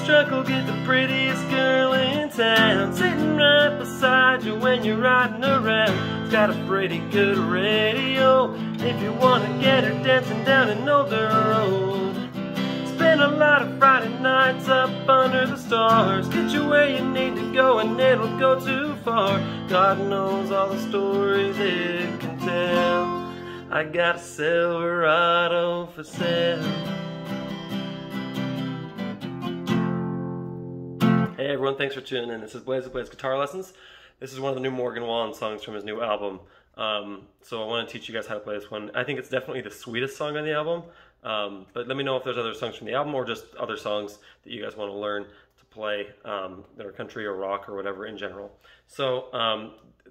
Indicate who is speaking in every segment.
Speaker 1: truck will get the prettiest girl in town, sitting right beside you when you're riding around. It's got a pretty good radio if you want to get her dancing down an older road. Spend a lot of Friday nights up under the stars, get you where you need to go and it'll go too far. God knows all the stories it can tell. I got a Silverado for sale. Hey everyone, thanks for tuning in. This is Blaze of Blaze Guitar Lessons. This is one of the new Morgan Wallen songs from his new album. So I want to teach you guys how to play this one. I think it's definitely the sweetest song on the album. But let me know if there's other songs from the album or just other songs that you guys want to learn to play that are country or rock or whatever in general. So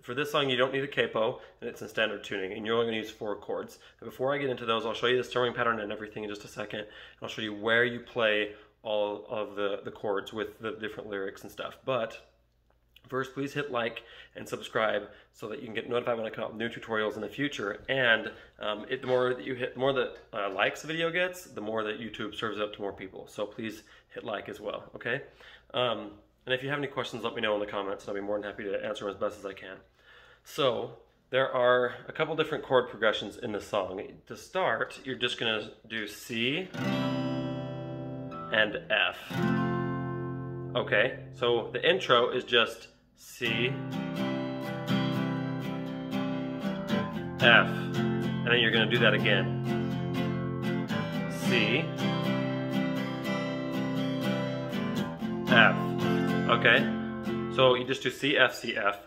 Speaker 1: for this song you don't need a capo and it's in standard tuning and you're only going to use 4 chords. And before I get into those, I'll show you the strumming pattern and everything in just a second. And I'll show you where you play all of the chords with the different lyrics and stuff. But first, please hit like and subscribe so that you can get notified when I come out with new tutorials in the future. And the more that you hit, the more that likes the video gets, the more that YouTube serves it up to more people. So please hit like as well, okay? And if you have any questions, let me know in the comments and I'll be more than happy to answer them as best as I can. So there are a couple different chord progressions in the song. To start, you're just gonna do C and F. Okay, so the intro is just C, F, and then you're going to do that again. C, F. Okay, so you just do C, F, C, F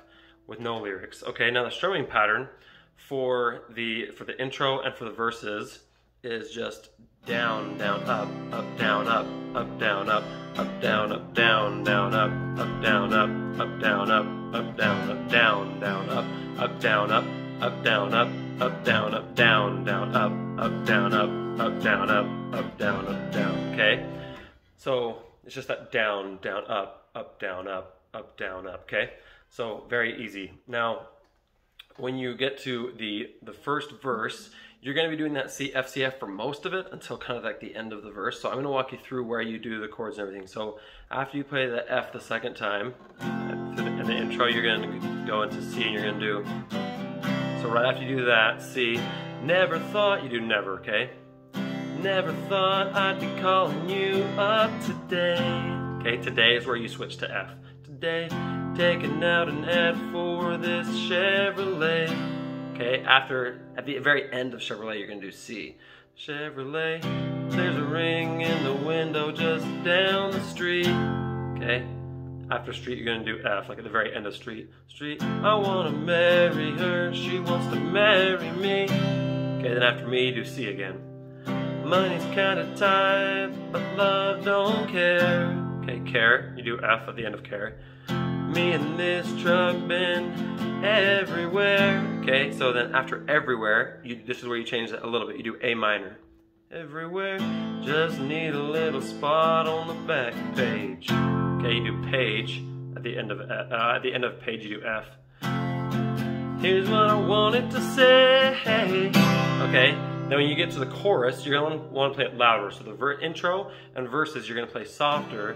Speaker 1: with no lyrics. Okay, now the strumming pattern for the intro and for the verses is just down, down, up, up, down, up, up, down, up, up, down, up, down, down, up, up, down, up, up, down, up, up, down, up, down, down, up, up, down, up, up, down, up, up, down, up, down, down, up, down, up, down, up, down, up, down. Okay, so it's just that down, down, up, down, up, down, up. Okay, so very easy. Now, when you get to the first verse, you're going to be doing that C, F, C, F for most of it until kind of like the end of the verse. So I'm going to walk you through where you do the chords and everything. So after you play the F the second time, in the intro you're going to go into C and you're going to do, so right after you do that, C, never thought, you do never, okay? Never thought I'd be calling you up today. Okay, today is where you switch to F. Today, taking out an ad for this Chevrolet. Okay, at the very end of Chevrolet, you're gonna do C. Chevrolet, there's a ring in the window just down the street. Okay, after street, you're gonna do F, like at the very end of street. Street, I wanna marry her, she wants to marry me. Okay, then after me, you do C again. Money's kinda tight, but love don't care. Okay, care, you do F at the end of care. Me and this truck been everywhere. Okay, so then after everywhere, this is where you change that a little bit. You do A minor. Everywhere, just need a little spot on the back page. Okay, you do page at the end of page. You do F. Here's what I wanted to say. Okay, then when you get to the chorus, you're gonna want to play it louder. So the intro and verses, you're gonna play softer.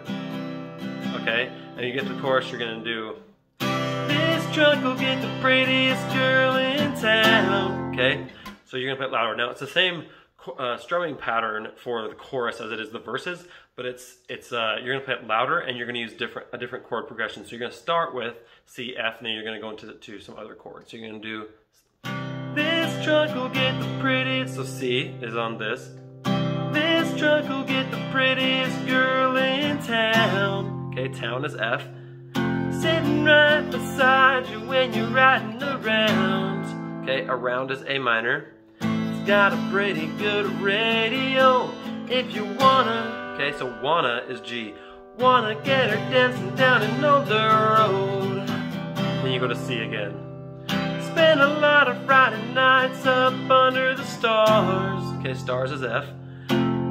Speaker 1: Okay, and you get to the chorus, you're gonna do, this truck will get the prettiest girl in town. Okay, so you're gonna play it louder. Now it's the same strumming pattern for the chorus as it is the verses, but you're gonna play it louder and you're gonna use a different chord progression. So you're gonna start with C, F, and then you're gonna go into some other chords. So you're gonna do, this truck will get the prettiest, so C is on this. This truck will get the prettiest girl in town. Okay, town is F. Sitting right beside you when you're riding around. Okay, around is A minor. It's got a pretty good radio if you wanna. Okay, so wanna is G. Wanna get her dancing down an older road. Then you go to C again. Spend a lot of Friday nights up under the stars. Okay, stars is F.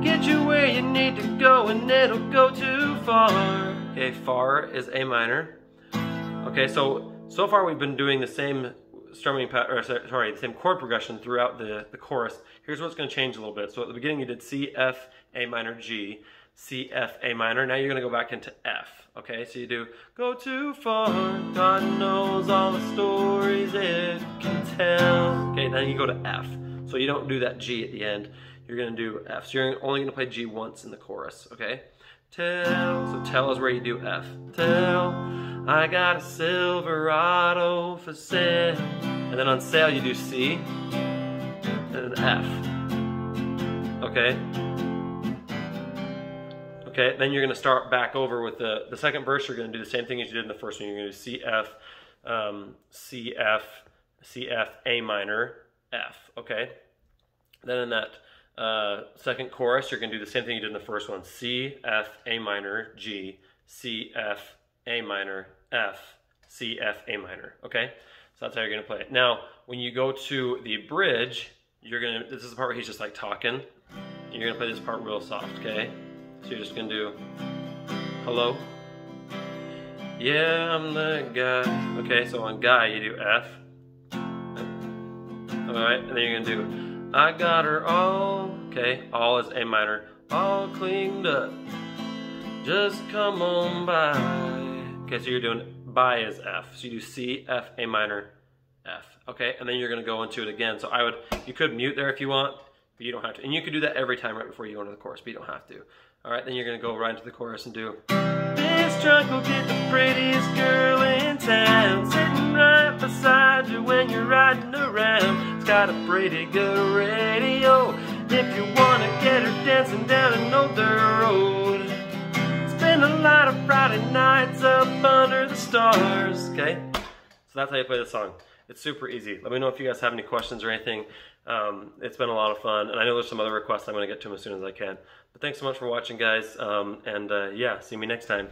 Speaker 1: Get you where you need to go and it'll go too far. Okay, far is A minor. Okay, so far we've been doing the same strumming pattern, the same chord progression throughout the chorus. Here's what's going to change a little bit. So at the beginning you did C, F, A minor, G. C, F, A minor. Now you're gonna go back into F, okay? So you do, go too far, God knows all the stories it can tell. Okay, then you go to F. So you don't do that G at the end, you're gonna do F. So you're only gonna play G once in the chorus, okay? Tell, so tell is where you do F. Tell, I got a Silverado for sale. And then on sale you do C, and then F, okay? Okay, then you're gonna start back over with the second verse. You're gonna do the same thing as you did in the first one. You're gonna do C, F, C, F, C, F, A minor, F, okay? Then in that second chorus, you're gonna do the same thing you did in the first one. C, F, A minor, G, C, F, A minor, F, C, F, A minor, okay? So that's how you're gonna play it. Now, when you go to the bridge, this is the part where he's just like talking. And you're gonna play this part real soft, okay? So you're just gonna do, hello? Yeah, I'm the guy. Okay, so on guy, you do F. All right, and then you're gonna do, I got her all, okay, all is A minor, all cleaned up, just come on by. Okay, so you're doing by is F, so you do C, F, A minor, F, okay, and then you're gonna go into it again. So you could mute there if you want, but you don't have to, and you could do that every time right before you go into the chorus, but you don't have to. All right, then you're gonna go right into the chorus and do, this truck will get the prettiest girl in town, sitting right beside you when you're riding around. It's got a pretty good radio, if you wanna get her dancing down an older road. Spend a lot of Friday nights up under the stars. Okay, so that's how you play the song. It's super easy. Let me know if you guys have any questions or anything. It's been a lot of fun, and I know there's some other requests. I'm gonna get to them as soon as I can. But thanks so much for watching, guys, and yeah, see me next time.